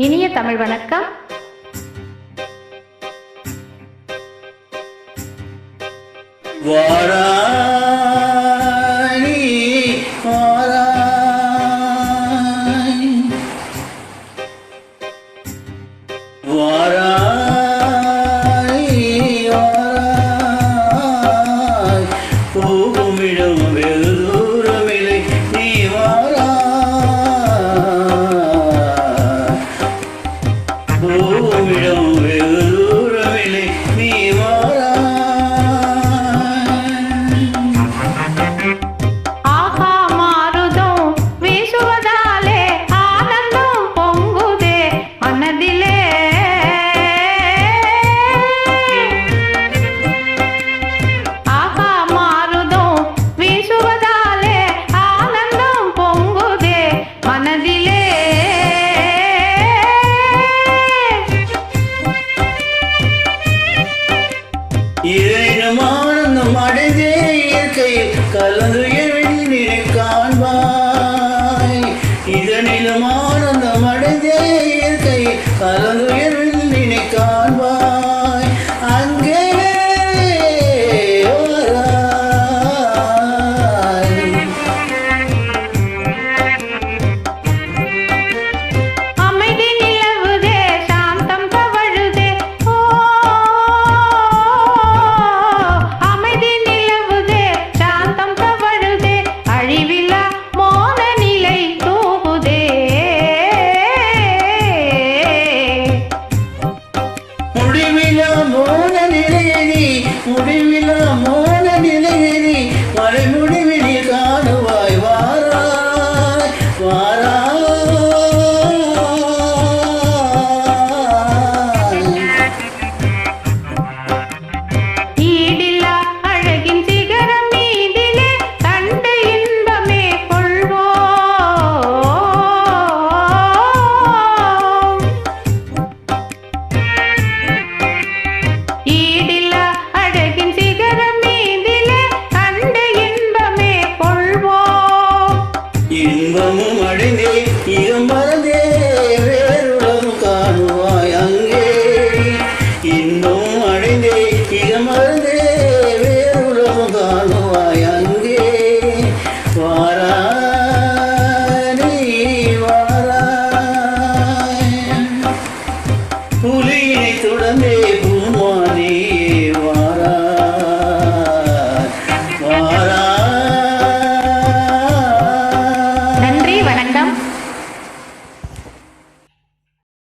இனிய தமிழ் வணக்கம். போகுமிடம் வெகு தூரமில்லை நீ போகுமிடம் வெகு தூரமில்லை நீ ஆகா மாறுதம் வீசுவதாலே ஆனந்தம் பொங்குதே மனதிலே. ஆகா மாறுதம் வீசுவதாலே ஆனந்தம் பொங்குதே மனதிலே. இறைனும் ஆனந்தம் அடைந்தே இயற்கையில் கலந்து எழில் காண்பாய். இதனிலும்